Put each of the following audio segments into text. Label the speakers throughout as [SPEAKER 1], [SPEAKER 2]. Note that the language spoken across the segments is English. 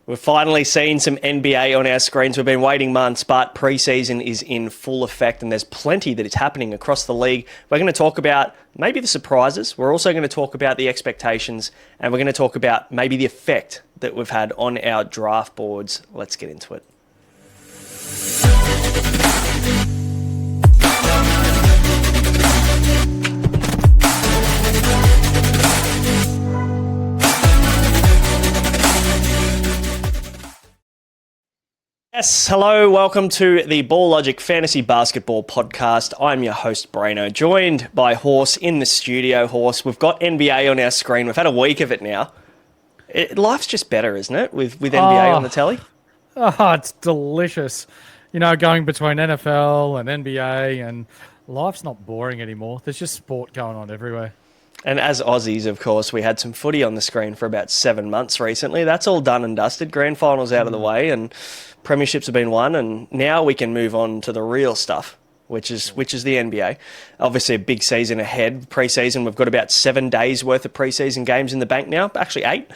[SPEAKER 1] We've finally seen some NBA on our screens. We've been waiting months, but preseason is in full effect and there's plenty that is happening across the league. We're going to talk about maybe the surprises. We're also going to talk about the expectations, and we're going to talk about maybe the effect that we've had on our draft boards. Let's get into it. Yes, hello, welcome to the Ball Logic Fantasy Basketball Podcast. I'm your host, Braino, joined by Horse in the studio. Horse, we've got NBA on our screen. We've had a week of it now. Life's just better, isn't it, with NBA on the telly?
[SPEAKER 2] Oh, it's delicious. You know, going between NFL and NBA, and life's not boring anymore. There's just sport going on everywhere.
[SPEAKER 1] And as Aussies, of course, we had some footy on the screen for about 7 months recently. That's all done and dusted. Grand finals out of the way and premierships have been won. And now we can move on to the real stuff, which is the NBA. Obviously, a big season ahead. Pre-season, we've got about 7 days worth of pre-season games in the bank now. Actually, 8.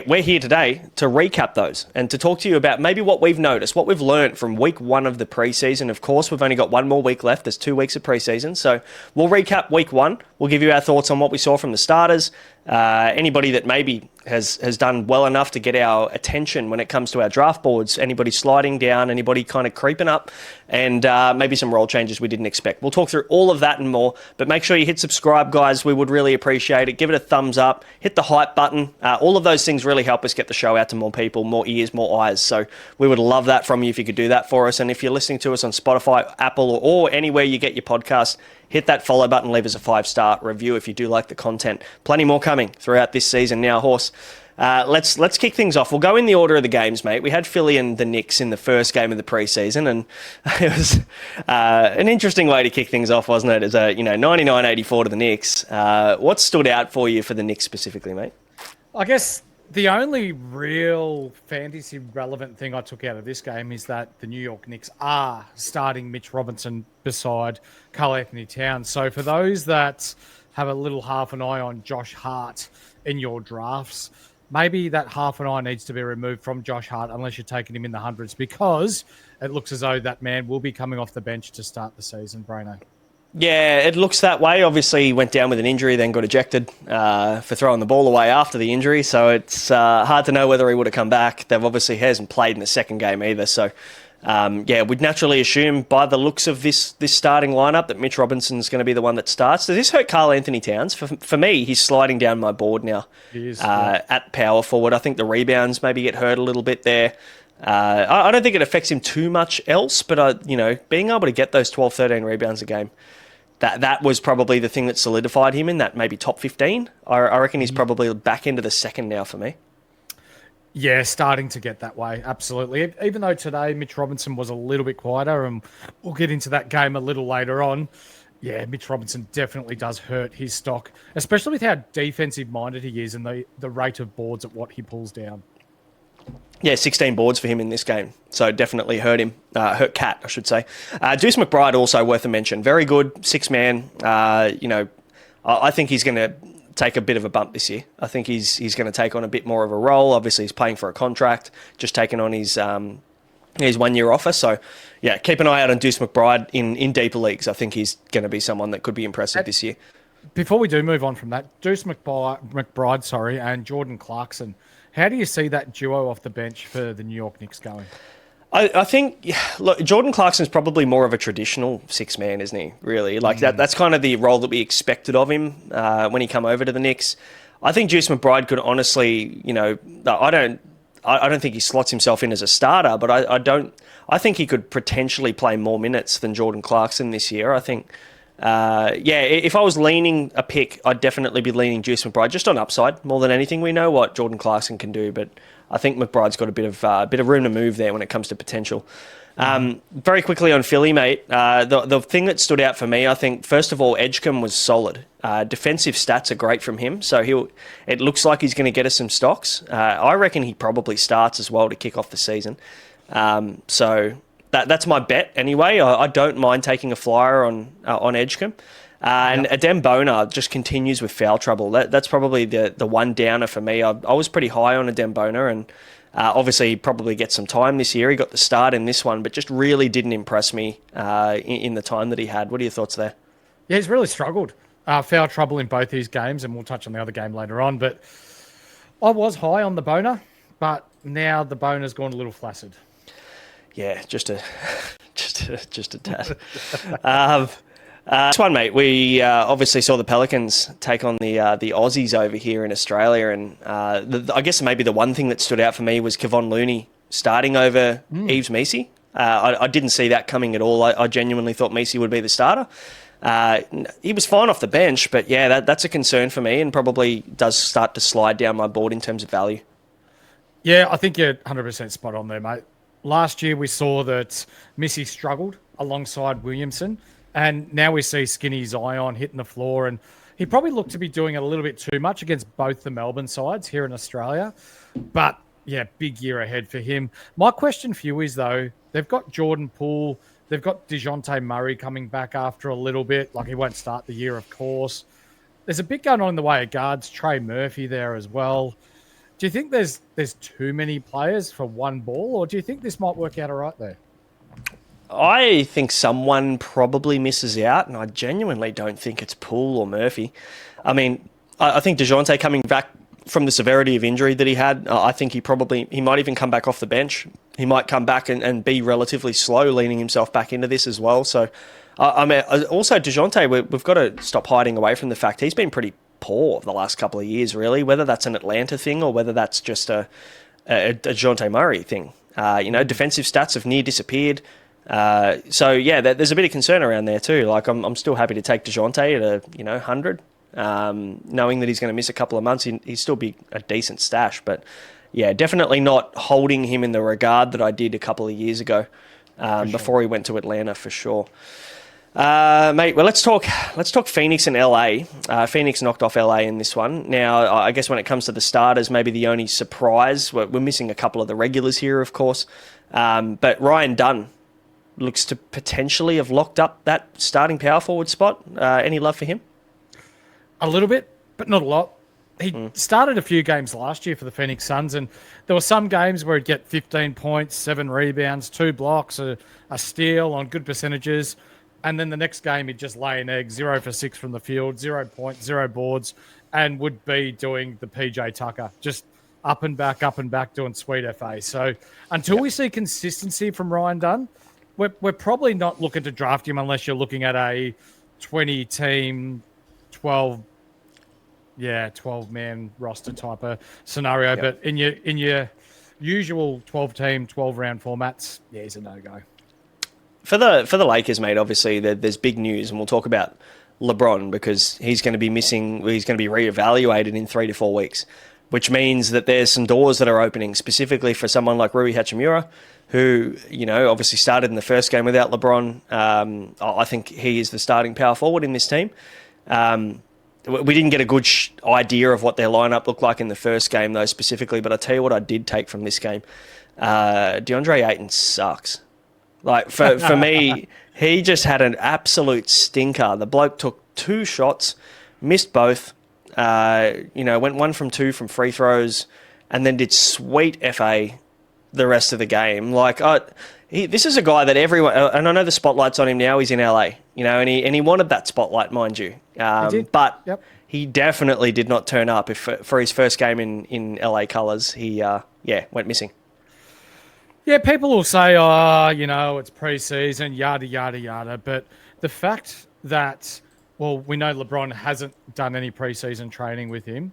[SPEAKER 1] We're here today to recap those and to talk to you about maybe what we've noticed, what we've learned from week 1 of the pre-season. Of course, we've only got 1 more week left. There's 2 weeks of pre-season. So we'll recap week 1. We'll give you our thoughts on what we saw from the starters. Anybody that maybe has done well enough to get our attention when it comes to our draft boards, anybody sliding down, anybody kind of creeping up, and maybe some role changes we didn't expect. We'll talk through all of that and more, but make sure you hit subscribe, guys. We would really appreciate it. Give it a thumbs up, hit the hype button. All of those things really help us get the show out to more people, more ears, more eyes. So we would love that from you if you could do that for us. And if you're listening to us on Spotify, Apple, or anywhere you get your podcast, hit that follow button, leave us a 5-star review if you do like the content. Plenty more coming throughout this season. Now, Horse, let's kick things off. We'll go in the order of the games, mate. We had Philly and the Knicks in the first game of the preseason, and it was an interesting way to kick things off, wasn't it? As a 99-84 to the Knicks. What stood out for you for the Knicks specifically, mate?
[SPEAKER 2] I guess the only real fantasy relevant thing I took out of this game is that the New York Knicks are starting Mitch Robinson beside Karl Anthony Towns. So for those that have a little half an eye on Josh Hart in your drafts, maybe that half an eye needs to be removed from Josh Hart unless you're taking him in the hundreds, because it looks as though that man will be coming off the bench to start the season, Braino.
[SPEAKER 1] Yeah, it looks that way. Obviously, he went down with an injury, then got ejected for throwing the ball away after the injury. So it's hard to know whether he would have come back. They've obviously hasn't played in the second game either. So, we'd naturally assume by the looks of this starting lineup that Mitch Robinson's going to be the one that starts. Does this hurt Karl Anthony Towns? For me, he's sliding down my board now.
[SPEAKER 2] He is,
[SPEAKER 1] at power forward. I think the rebounds maybe get hurt a little bit there. I don't think it affects him too much else, but being able to get those 12, 13 rebounds a game, that was probably the thing that solidified him in that maybe top 15. I reckon he's probably back into the second now for me.
[SPEAKER 2] Yeah, starting to get that way, absolutely. Even though today Mitch Robinson was a little bit quieter, and we'll get into that game a little later on. Yeah, Mitch Robinson definitely does hurt his stock, especially with how defensive-minded he is and the rate of boards at what he pulls down.
[SPEAKER 1] Yeah, 16 boards for him in this game. So definitely hurt him. Hurt Cat, I should say. Deuce McBride also worth a mention. Very good, 6-man. I think he's going to take a bit of a bump this year. I think he's going to take on a bit more of a role. Obviously, he's playing for a contract, just taking on his 1-year offer. So, yeah, keep an eye out on Deuce McBride in deeper leagues. I think he's going to be someone that could be impressive this year.
[SPEAKER 2] Before we do move on from that, Deuce McBride, and Jordan Clarkson, how do you see that duo off the bench for the New York Knicks going?
[SPEAKER 1] I think, look, Jordan Clarkson's probably more of a traditional 6-man, isn't he, really? Like, that's kind of the role that we expected of him when he come over to the Knicks. I think Deuce McBride could honestly, I don't think he slots himself in as a starter, but I think he could potentially play more minutes than Jordan Clarkson this year. I think, if I was leaning a pick, I'd definitely be leaning Deuce McBride, just on upside more than anything. We know what Jordan Clarkson can do, but I think McBride's got a bit of room to move there when it comes to potential. Very quickly on Philly, mate, the thing that stood out for me, I think, first of all, Edgecombe was solid. Defensive stats are great from him, so it looks like he's going to get us some stocks. I reckon he probably starts as well to kick off the season. So that's my bet anyway. I don't mind taking a flyer on Edgecombe. And Adem Bona just continues with foul trouble. That's probably the one downer for me. I was pretty high on Adem Bona, and Obviously, he probably gets some time this year. He got the start in this one, but just really didn't impress me in the time that he had. What are your thoughts there?
[SPEAKER 2] Yeah, he's really struggled. Foul trouble in both these games, and we'll touch on the other game later on. But I was high on the boner, but now the boner's gone a little flaccid.
[SPEAKER 1] Yeah, just a tad. This one, mate, we obviously saw the Pelicans take on the Aussies over here in Australia, and I guess maybe the one thing that stood out for me was Kevon Looney starting over Yves Messi. I didn't see that coming at all. I genuinely thought Messi would be the starter. He was fine off the bench, but yeah, that's a concern for me and probably does start to slide down my board in terms of value.
[SPEAKER 2] Yeah, I think you're 100% spot on there, mate. Last year we saw that Missy struggled alongside Williamson, and now we see Skinny Zion hitting the floor, and he probably looked to be doing it a little bit too much against both the Melbourne sides here in Australia. But yeah, big year ahead for him. My question for you is, though, they've got Jordan Poole, they've got DeJounte Murray coming back after a little bit. Like, he won't start the year, of course. There's a bit going on in the way of guards. Trey Murphy there as well. Do you think there's too many players for one ball, or do you think this might work out all right there?
[SPEAKER 1] I think someone probably misses out, and I genuinely don't think it's Poole or Murphy. I mean, I think DeJounte coming back from the severity of injury that he had, I think he might even come back off the bench. He might come back and be relatively slow, leaning himself back into this as well. So, I mean, also DeJounte, we've got to stop hiding away from the fact he's been pretty poor the last couple of years, really, whether that's an Atlanta thing or whether that's just a DeJounte Murray thing. Defensive stats have near disappeared. So yeah, there's a bit of concern around there too. Like, I'm still happy to take DeJounte at 100, knowing that he's going to miss a couple of months. He'd still be a decent stash, but yeah, definitely not holding him in the regard that I did a couple of years ago before he went to Atlanta, for sure. Mate, well, let's talk Phoenix and LA. Phoenix knocked off LA in this one. Now, I guess when it comes to the starters, maybe the only surprise, we're missing a couple of the regulars here, of course, but Ryan Dunn looks to potentially have locked up that starting power forward spot. Any love for him?
[SPEAKER 2] A little bit, but not a lot. He started a few games last year for the Phoenix Suns, and there were some games where he'd get 15 points, 7 rebounds, 2 blocks, a steal on good percentages. And then the next game, he'd just lay an egg, 0 for 6 from the field, 0 points, 0 boards, and would be doing the PJ Tucker, just up and back, doing sweet FA. So until we see consistency from Ryan Dunn, we're probably not looking to draft him unless you're looking at a 20-team, 12-man roster type of scenario. Yep. But in your usual 12-team, 12-round formats, yeah, he's a no-go.
[SPEAKER 1] For the Lakers, mate, obviously there's big news, and we'll talk about LeBron because he's going to be reevaluated in 3 to 4 weeks, which means that there's some doors that are opening specifically for someone like Rui Hachimura, who, obviously started in the first game without LeBron. I think he is the starting power forward in this team. We didn't get a good idea of what their lineup looked like in the first game, though, specifically, but I tell you what I did take from this game. DeAndre Ayton sucks. Like, for me, he just had an absolute stinker. The bloke took 2 shots, missed both, went 1 from 2 from free throws, and then did sweet FA the rest of the game. Like, this is a guy that everyone, and I know the spotlight's on him now, he's in LA, and he wanted that spotlight, mind you.
[SPEAKER 2] He did.
[SPEAKER 1] But he definitely did not turn up for his first game in LA colours. He, went missing.
[SPEAKER 2] Yeah, people will say, it's preseason, yada, yada, yada. But the fact that, we know LeBron hasn't done any preseason training with him.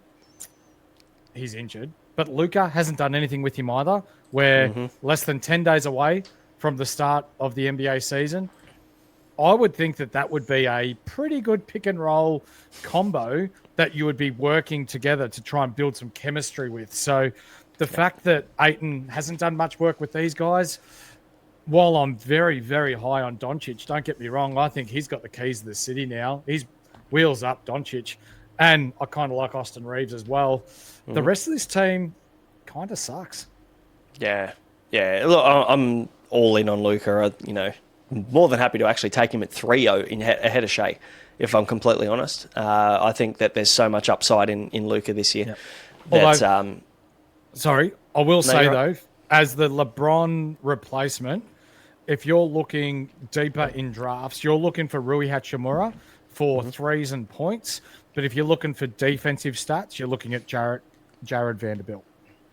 [SPEAKER 2] He's injured. But Luka hasn't done anything with him either. We're less than 10 days away from the start of the NBA season. I would think that would be a pretty good pick and roll combo that you would be working together to try and build some chemistry with. So the fact that Ayton hasn't done much work with these guys, while I'm very, very high on Doncic, don't get me wrong, I think he's got the keys to the city now. He's wheels up, Doncic. And I kind of like Austin Reeves as well. The rest of this team kind of sucks. Yeah.
[SPEAKER 1] Look, I'm all in on Luka. More than happy to actually take him at 3 ahead of Shea, if I'm completely honest. I think that there's so much upside in Luka this year.
[SPEAKER 2] Yep. Sorry, I will
[SPEAKER 1] No,
[SPEAKER 2] say
[SPEAKER 1] you're right.
[SPEAKER 2] though, as the LeBron replacement, if you're looking deeper in drafts, you're looking for Rui Hachimura for threes and points. But if you're looking for defensive stats, you're looking at Jared Vanderbilt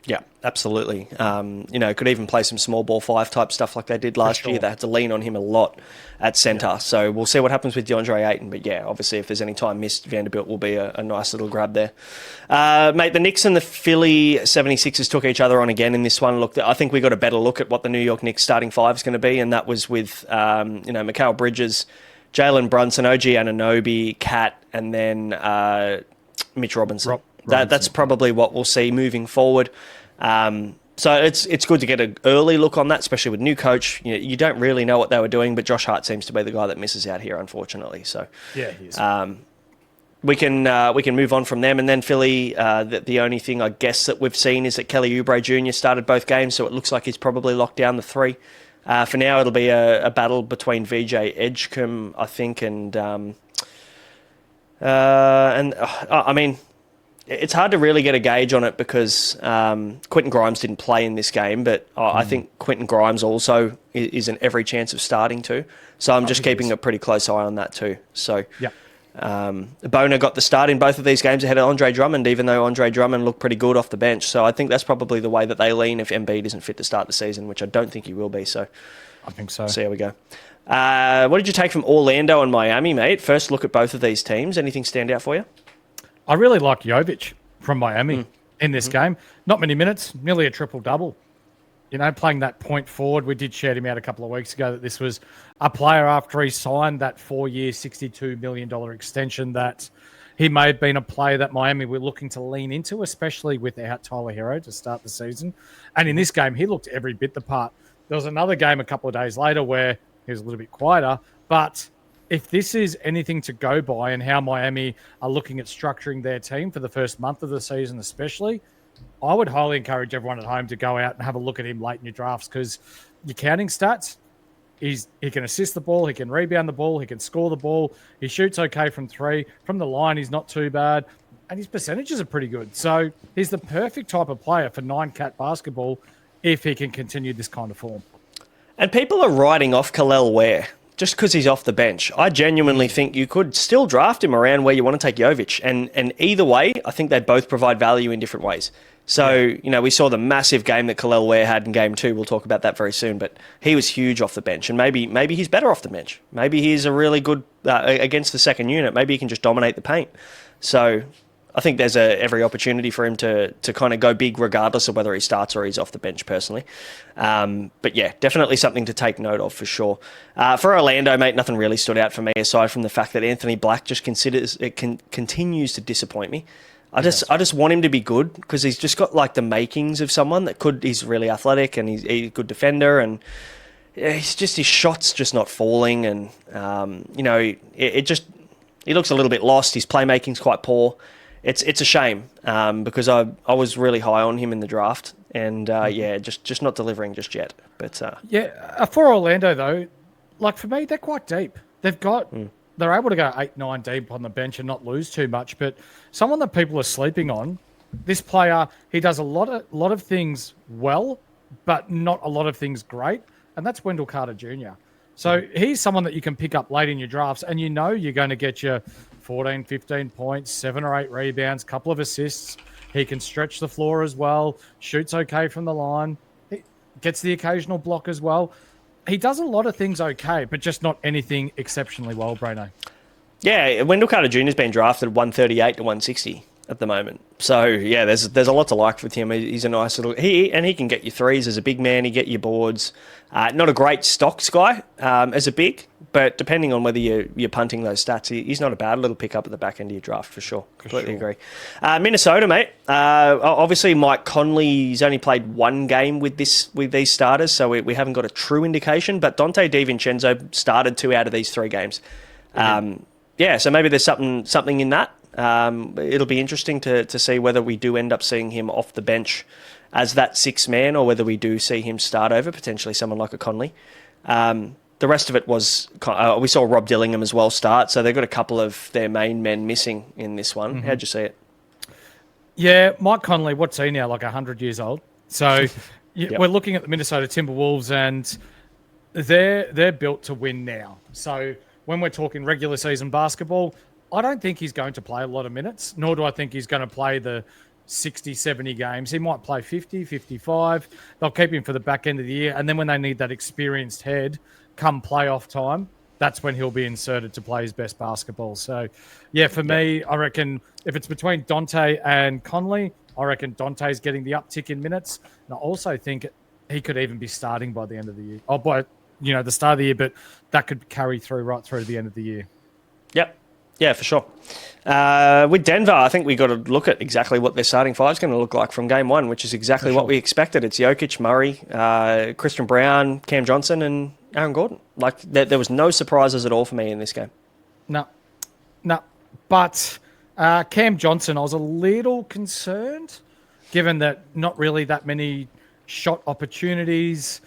[SPEAKER 1] Yeah, absolutely. Could even play some small ball five type stuff like they did
[SPEAKER 2] for
[SPEAKER 1] last year.
[SPEAKER 2] sure.
[SPEAKER 1] They had to lean on him a lot at
[SPEAKER 2] Yeah,
[SPEAKER 1] centre. So we'll see what happens with DeAndre Ayton. But yeah, obviously, if there's any time missed, Vanderbilt will be a nice little grab there. Mate, the Knicks and the Philly 76ers took each other on again in this one. Look, I think we got a better look at what the New York Knicks starting five is going to be, and that was with, Mikal Bridges, Jalen Brunson, OG Anunoby, Cat, and then Mitch Robinson. That's
[SPEAKER 2] Robinson.
[SPEAKER 1] probably what we'll see moving forward. So it's good to get an early look on that, especially with new coach. You don't really know what they were doing, but Josh Hart seems to be the guy that misses out here, unfortunately. So
[SPEAKER 2] Yeah, he is.
[SPEAKER 1] we can move on from them, and then Philly. The only thing I guess that we've seen is that Kelly Oubre Jr. started both games, so it looks like he's probably locked down the three. For now, it'll be a battle between VJ Edgecombe, I think, I mean, it's hard to really get a gauge on it because Quentin Grimes didn't play in this game, but I think Quentin Grimes also is an every chance of starting too. So I'm just keeping a pretty close eye on that too. So
[SPEAKER 2] Yeah.
[SPEAKER 1] Boner got the start in both of these games ahead of Andre Drummond, even though Andre Drummond looked pretty good off the bench. So I think that's probably the way that they lean if Embiid isn't fit to start the season, which I don't think he will be. So
[SPEAKER 2] I think so.
[SPEAKER 1] see how we go. What did you take from Orlando and Miami, mate? First look at both of these teams. Anything stand out for you?
[SPEAKER 2] I really like Jovic from Miami in this game. Not many minutes, nearly a triple-double. Playing that point forward. We did shout him out a couple of weeks ago that this was a player after he signed that 4-year, $62 million extension that he may have been a player that Miami were looking to lean into, especially without Tyler Hero to start the season. And in this game, he looked every bit the part. There was another game a couple of days later where he was a little bit quieter, but if this is anything to go by and how Miami are looking at structuring their team for the first month of the season especially, I would highly encourage everyone at home to go out and have a look at him late in your drafts because your counting stats, he can assist the ball, he can rebound the ball, he can score the ball, he shoots okay from three. From the line, he's not too bad, and his percentages are pretty good. So he's the perfect type of player for 9-cat basketball if he can continue this kind of form.
[SPEAKER 1] And people are writing off Khalil Ware just because he's off the bench. I genuinely think you could still draft him around where you want to take Jovic. And either way, I think they both provide value in different ways. So, we saw the massive game that Khalil Ware had in game 2. We'll talk about that very soon. But he was huge off the bench. And maybe he's better off the bench. Maybe he's a really good against the second unit. Maybe he can just dominate the paint. So I think there's every opportunity for him to kind of go big regardless of whether he starts or he's off the bench personally. But yeah, definitely something to take note of for sure. For Orlando, mate, nothing really stood out for me aside from the fact that Anthony Black just continues to disappoint me. I just want him to be good because he's just got like the makings of someone that he's really athletic and he's a good defender and his shot's just not falling and, he looks a little bit lost. His playmaking's quite poor. It's a shame because I was really high on him in the draft and just not delivering just yet. But
[SPEAKER 2] for Orlando though, like for me, they're quite deep. They're able to go 8-9 deep on the bench and not lose too much. But someone that people are sleeping on, this player, he does a lot of things well, but not a lot of things great, and that's Wendell Carter Jr. So he's someone that you can pick up late in your drafts, and you're going to get your 14, 15 points, 7 or 8 rebounds, couple of assists. He can stretch the floor as well, shoots okay from the line, he gets the occasional block as well. He does a lot of things okay, but just not anything exceptionally well, Braino.
[SPEAKER 1] yeah, Wendell Carter Jr. has been drafted 138 to 160 at the moment. So yeah, there's a lot to like with him. He's a nice little he can get you threes as a big man. He get you boards. Not a great stocks guy as a big, but depending on whether you're punting those stats, he's not a bad little pickup at the back end of your draft for sure. Completely agree. Minnesota, mate. Obviously, Mike Conley's only played one game with these starters, so we haven't got a true indication. But Dante DiVincenzo started 2 out of these 3 games. So maybe there's something in that. It'll be interesting to see whether we do end up seeing him off the bench as that 6th man or whether we do see him start over potentially someone like a Conley. The rest of it was we saw Rob Dillingham as well start, so they've got a couple of their main men missing in this one. How'd you see it?
[SPEAKER 2] Yeah, Mike Conley, what's he now, like 100 years old? So
[SPEAKER 1] Yep.
[SPEAKER 2] we're looking at the Minnesota Timberwolves, and they're built to win now. So when we're talking regular season basketball, I don't think he's going to play a lot of minutes, nor do I think he's going to play the 60, 70 games. He might play 50, 55. They'll keep him for the back end of the year. And then when they need that experienced head come playoff time, that's when he'll be inserted to play his best basketball. So, yeah, for me, I reckon if it's between Dante and Conley, I reckon Dante's getting the uptick in minutes. And I also think he could even be starting by the end of the year. Oh, by the start of the year, but that could carry through right through to the end of the year.
[SPEAKER 1] Yep. Yeah, for sure. With Denver, I think we got to look at exactly what their starting five is going to look like from game one, which is exactly what we expected. It's Jokic, Murray, Christian Brown, Cam Johnson, and Aaron Gordon. Like there was no surprises at all for me in this game.
[SPEAKER 2] No. But Cam Johnson, I was a little concerned, given that not really that many shot opportunities.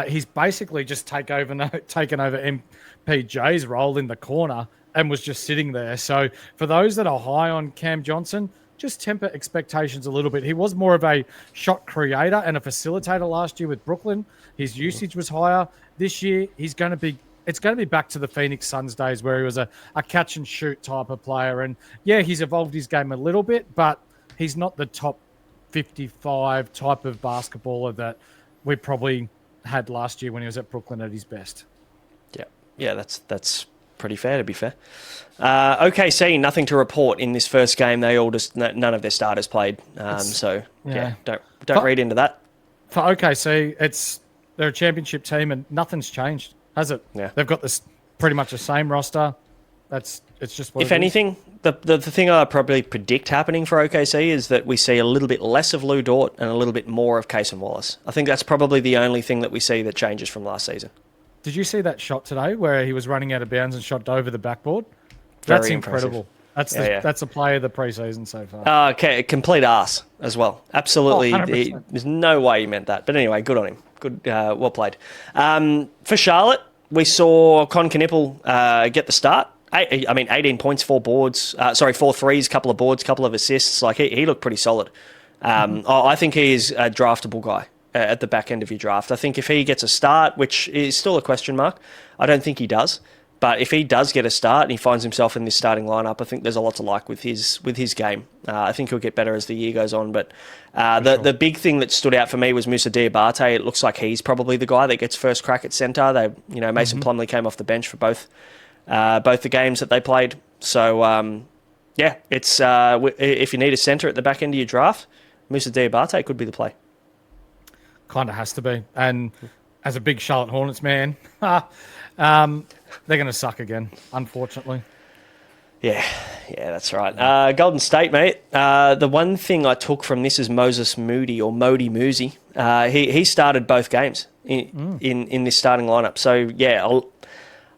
[SPEAKER 2] He's basically just taken over MPJ's role in the corner and was just sitting there. So for those that are high on Cam Johnson, just temper expectations a little bit. He was more of a shot creator and a facilitator last year with Brooklyn. His usage was higher. This year, it's going to be back to the Phoenix Suns days where he was a catch and shoot type of player. And yeah, he's evolved his game a little bit, but he's not the top 55 type of basketballer that we probably had last year when he was at Brooklyn at his best.
[SPEAKER 1] Yeah, that's pretty fair, to be fair. OKC, nothing to report in this first game. They all just none of their starters played. Don't read into that.
[SPEAKER 2] For OKC, they're a championship team and nothing's changed, has it?
[SPEAKER 1] Yeah,
[SPEAKER 2] they've got this pretty much the same roster. It's just what
[SPEAKER 1] if anything, the thing I probably predict happening for OKC is that we see a little bit less of Lou Dort and a little bit more of Case and Wallace. I think that's probably the only thing that we see that changes from last season.
[SPEAKER 2] Did you see that shot today where he was running out of bounds and shot over the backboard?
[SPEAKER 1] That's
[SPEAKER 2] incredible. That's a play of the preseason so far.
[SPEAKER 1] Okay, complete arse as well. Absolutely. There's no way he meant that. But anyway, good on him. Good, well played. For Charlotte, we saw Con Knippel get the start. 18 points, 4 boards. 4 threes, couple of boards, couple of assists. Like he looked pretty solid. I think he is a draftable guy at the back end of your draft. I think if he gets a start, which is still a question mark, I don't think he does. But if he does get a start and he finds himself in this starting lineup, I think there's a lot to like with his game. I think he'll get better as the year goes on. But the big thing that stood out for me was Moussa Diabate. It looks like he's probably the guy that gets first crack at centre. Mason Plumlee came off the bench for both the games that they played. So it's if you need a centre at the back end of your draft, Moussa Diabate could be the play.
[SPEAKER 2] Kind of has to be. And as a big Charlotte Hornets man, they're going to suck again, unfortunately.
[SPEAKER 1] Yeah, that's right. Golden State, mate. The one thing I took from this is Moses Moody or Modi Moosey. He started both games in this starting lineup. So, yeah,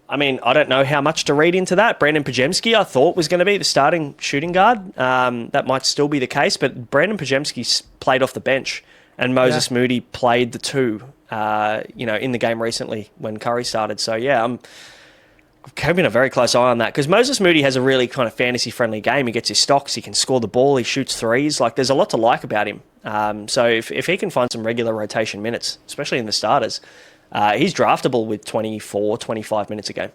[SPEAKER 1] I don't know how much to read into that. Brandon Pajemski, I thought, was going to be the starting shooting guard. That might still be the case, but Brandon Pajemski played off the bench and Moses Moody played the two, in the game recently when Curry started. So, yeah, I'm keeping a very close eye on that because Moses Moody has a really kind of fantasy-friendly game. He gets his stocks, he can score the ball, he shoots threes. Like, there's a lot to like about him. So if he can find some regular rotation minutes, especially in the starters, he's draftable with 24, 25 minutes a game.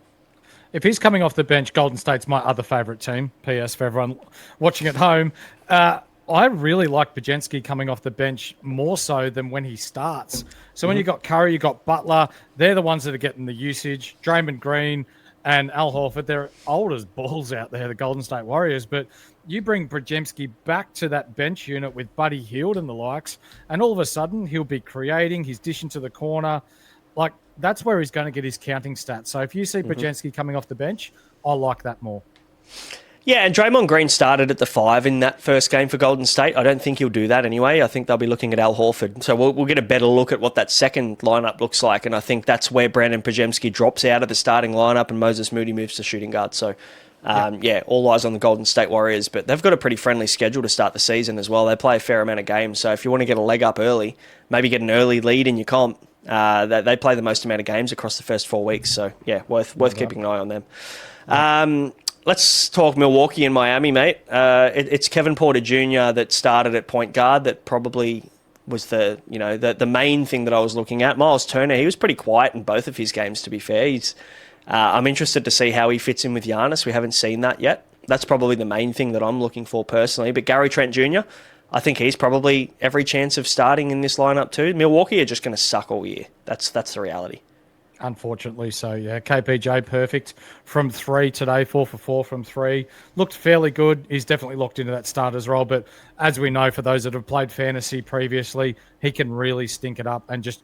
[SPEAKER 2] If he's coming off the bench, Golden State's my other favourite team. P.S. for everyone watching at home. I really like Pajemski coming off the bench more so than when he starts. So when you got Curry, you got Butler, they're the ones that are getting the usage. Draymond Green and Al Horford, they're old as balls out there, the Golden State Warriors. But you bring Pajemski back to that bench unit with Buddy Hield and the likes, and all of a sudden he'll be creating, he's dishing to the corner. Like, that's where he's going to get his counting stats. So if you see Pajemski coming off the bench, I like that more.
[SPEAKER 1] Yeah, and Draymond Green started at the 5 in that first game for Golden State. I don't think he'll do that anyway. I think they'll be looking at Al Horford. So we'll get a better look at what that second lineup looks like, and I think that's where Brandon Pajemski drops out of the starting lineup and Moses Moody moves to shooting guard. So, all eyes on the Golden State Warriors, but they've got a pretty friendly schedule to start the season as well. They play a fair amount of games, so if you want to get a leg up early, maybe get an early lead in your comp, they play the most amount of games across the first 4 weeks. So, yeah, worth keeping an eye on them. let's talk Milwaukee and Miami, mate. It's Kevin Porter Jr. that started at point guard that probably was the main thing that I was looking at. Miles Turner, he was pretty quiet in both of his games, to be fair. I'm interested to see how he fits in with Giannis. We haven't seen that yet. That's probably the main thing that I'm looking for personally. But Gary Trent Jr., I think he's probably every chance of starting in this lineup too. Milwaukee are just going to suck all year. That's the reality.
[SPEAKER 2] Unfortunately, so yeah. KPJ perfect from 3 today, 4 for 4 from 3. Looked fairly good. He's definitely locked into that starter's role. But as we know, for those that have played fantasy previously, he can really stink it up and just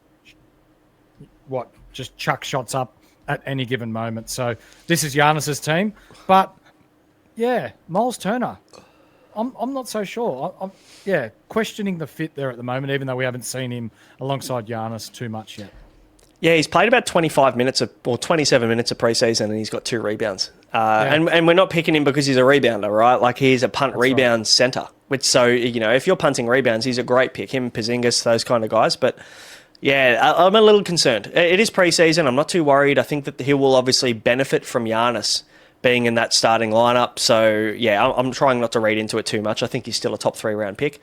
[SPEAKER 2] chuck shots up at any given moment. So this is Giannis's team. But yeah, Miles Turner. I'm not so sure. I'm questioning the fit there at the moment, even though we haven't seen him alongside Giannis too much yet.
[SPEAKER 1] Yeah, he's played about 25 minutes or 27 minutes of preseason, and he's got 2 rebounds. And we're not picking him because he's a rebounder, right? Like, he's a punt rebound center. Which, so, if you're punting rebounds, he's a great pick. Him, Porzingis, those kind of guys. But yeah, I'm a little concerned. It is preseason. I'm not too worried. I think that he will obviously benefit from Giannis being in that starting lineup. So yeah, I'm trying not to read into it too much. I think he's still a top 3 round pick.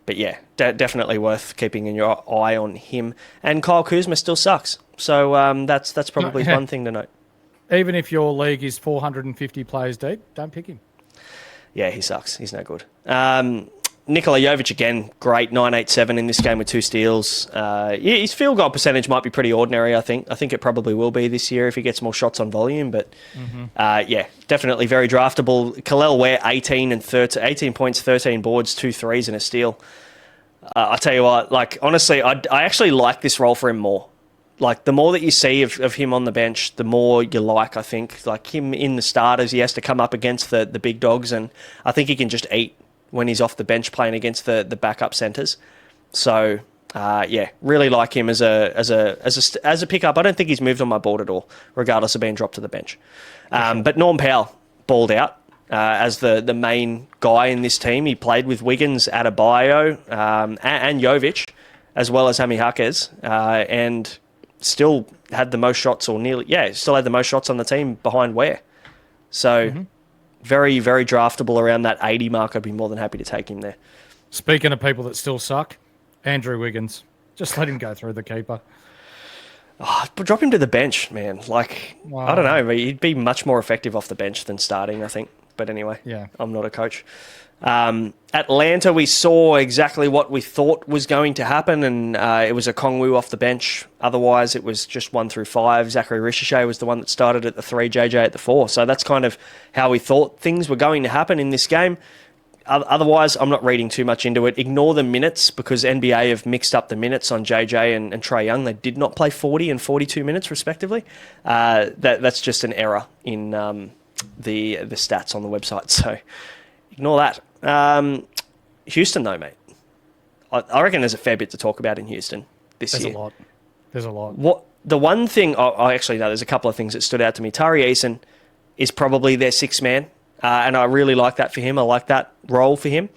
[SPEAKER 1] But yeah, definitely worth keeping in your eye on him. And Kyle Kuzma still sucks. So that's probably one thing to note.
[SPEAKER 2] Even if your league is 450 players deep, don't pick him.
[SPEAKER 1] Yeah, he sucks. He's no good. Nikola Jovic, again, great, 987 in this game with 2 steals. His field goal percentage might be pretty ordinary, I think. I think it probably will be this year if he gets more shots on volume. But yeah, definitely very draftable. Kalel Ware, 18 points, 13 boards, 2 threes and a steal. I tell you what, like, honestly, I actually like this role for him more. Like, the more that you see of him on the bench, the more you like, I think. Like, him in the starters, he has to come up against the big dogs, and I think he can just eat when he's off the bench playing against the backup centers. So yeah, really like him as a pickup. I don't think he's moved on my board at all, regardless of being dropped to the bench. But Norm Powell balled out as the main guy in this team. He played with Wiggins, Adebayo, and Jovic, as well as Hami Hackers, and still had the most shots, still had the most shots on the team behind Ware. So very, very draftable around that 80 mark. I'd be more than happy to take him there.
[SPEAKER 2] Speaking of people that still suck, Andrew Wiggins. Just let him go through the keeper.
[SPEAKER 1] But drop him to the bench, man. Like, wow. I don't know. He'd be much more effective off the bench than starting, I think. But anyway, I'm not a coach. Atlanta, we saw exactly what we thought was going to happen, and it was a Kongwu off the bench. Otherwise, it was just 1 through 5. Zachary Ricochet was the one that started at the 3, JJ at the 4. So that's kind of how we thought things were going to happen in this game. Otherwise, I'm not reading too much into it. Ignore the minutes, because NBA have mixed up the minutes on JJ and Trae Young. They did not play 40 and 42 minutes, respectively. That's just an error in the stats on the website. So ignore that. Houston, though, mate. I reckon there's a fair bit to talk about in Houston this year.
[SPEAKER 2] There's a lot.
[SPEAKER 1] The one thing... I actually know there's a couple of things that stood out to me. Tari Eason is probably their 6th man, and I really like that for him. I like that role for him.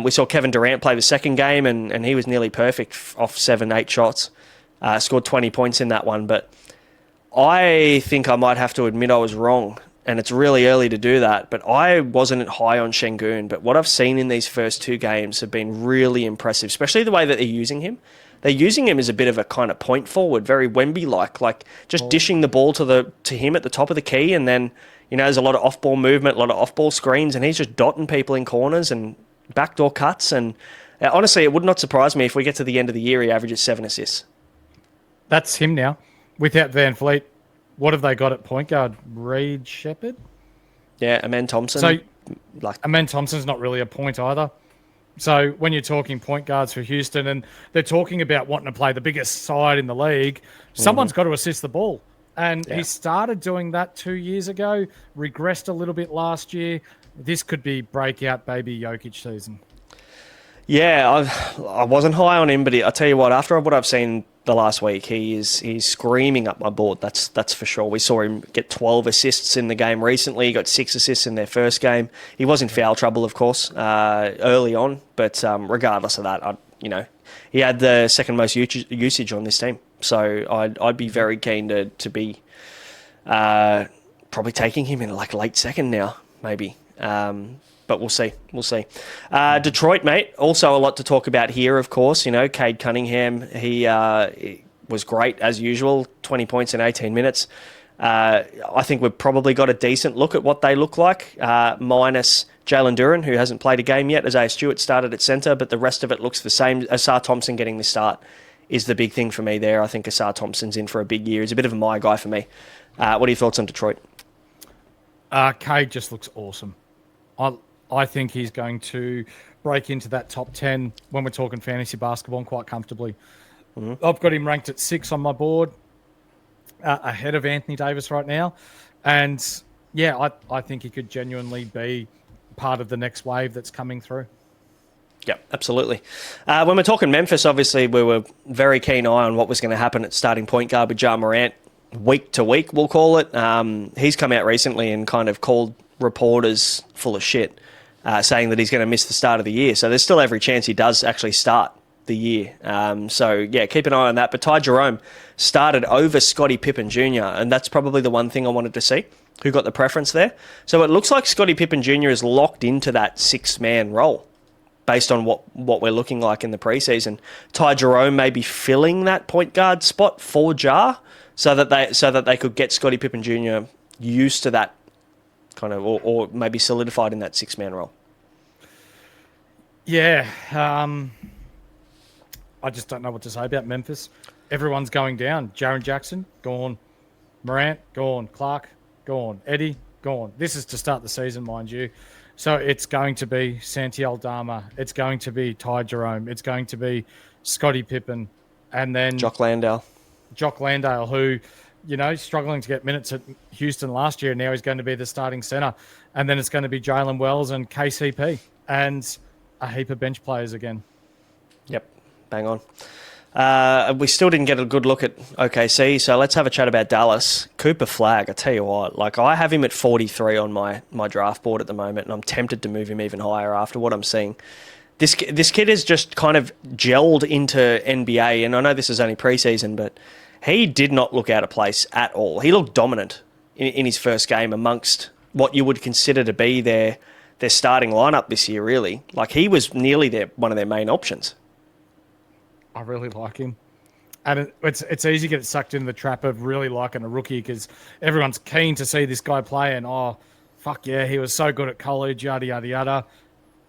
[SPEAKER 1] We saw Kevin Durant play the second game, and he was nearly perfect off 7-8 shots. Scored 20 points in that one, but I think I might have to admit I was wrong. And it's really early to do that, but I wasn't high on Şengün. But what I've seen in these first 2 games have been really impressive, especially the way that they're using him. They're using him as a bit of a kind of point forward, very Wemby-like just dishing the ball to him at the top of the key, and then there's a lot of off-ball movement, a lot of off-ball screens, and he's just dotting people in corners and backdoor cuts. And honestly, it would not surprise me if we get to the end of the year he averages 7 assists.
[SPEAKER 2] That's him now, without Van Fleet. What have they got at point guard? Reed Shepherd?
[SPEAKER 1] Yeah, Amen Thompson.
[SPEAKER 2] So, Amen Thompson's not really a point either. So when you're talking point guards for Houston, and they're talking about wanting to play the biggest side in the league, someone's got to assist the ball. And he started doing that 2 years ago, regressed a little bit last year. This could be breakout baby Jokic season. Yeah,
[SPEAKER 1] I wasn't high on him, but I tell you what, after what I've seen the last week, he's screaming up my board. That's for sure. We saw him get 12 assists in the game recently. He got 6 assists in their first game. He was in foul trouble, of course, early on, but regardless of that, he had the second most usage on this team. So I'd be very keen to be probably taking him in like late second now, maybe. But we'll see. We'll see. Detroit, mate, also a lot to talk about here, of course. You know, Cade Cunningham, he was great as usual, 20 points in 18 minutes. I think we've probably got a decent look at what they look like, minus Jalen Duran, who hasn't played a game yet. Isaiah Stewart started at centre, but the rest of it looks the same. Asar Thompson getting the start is the big thing for me there. I think Asar Thompson's in for a big year. He's a bit of a my guy for me. What are your thoughts on Detroit?
[SPEAKER 2] Cade just looks awesome. I think he's going to break into that top 10 when we're talking fantasy basketball quite comfortably. Mm-hmm. I've got him ranked at 6 on my board, ahead of Anthony Davis right now. And yeah, I think he could genuinely be part of the next wave that's coming through.
[SPEAKER 1] Yeah, absolutely. When we're talking Memphis, obviously we were very keen eye on what was going to happen at starting point guard with Ja Morant week to week, we'll call it. He's come out recently and kind of called reporters full of shit, saying that he's going to miss the start of the year. So there's still every chance he does actually start the year. So yeah, keep an eye on that. But Ty Jerome started over Scottie Pippen Jr., and that's probably the one thing I wanted to see. Who got the preference there? So it looks like Scottie Pippen Jr. is locked into that 6-man role based on what we're looking like in the preseason. Ty Jerome may be filling that point guard spot for Ja, so that they could get Scottie Pippen Jr. used to that kind of, or maybe solidified in that 6-man role.
[SPEAKER 2] Yeah, I just don't know what to say about Memphis. Everyone's going down. Jaren Jackson, gone. Morant, gone. Clark, gone. Eddie, gone. This is to start the season, mind you. So it's going to be Santi Aldama. It's going to be Ty Jerome. It's going to be Scottie Pippen. And then
[SPEAKER 1] Jock Landale,
[SPEAKER 2] who, you know, struggling to get minutes at Houston last year. Now he's going to be the starting center. And then it's going to be Jalen Wells and KCP. And a heap of bench players again.
[SPEAKER 1] Yep, bang on. We still didn't get a good look at OKC, so let's have a chat about Dallas. Cooper Flagg, I tell you what, like I have him at 43 on my draft board at the moment, and I'm tempted to move him even higher after what I'm seeing. This kid has just kind of gelled into NBA, and I know this is only preseason, but he did not look out of place at all. He looked dominant in his first game amongst what you would consider to be their starting lineup this year, really. Like, he was nearly one of their main options.
[SPEAKER 2] I really like him. And it's easy to get sucked into the trap of really liking a rookie because everyone's keen to see this guy play and, oh, fuck yeah, he was so good at college, yada, yada, yada.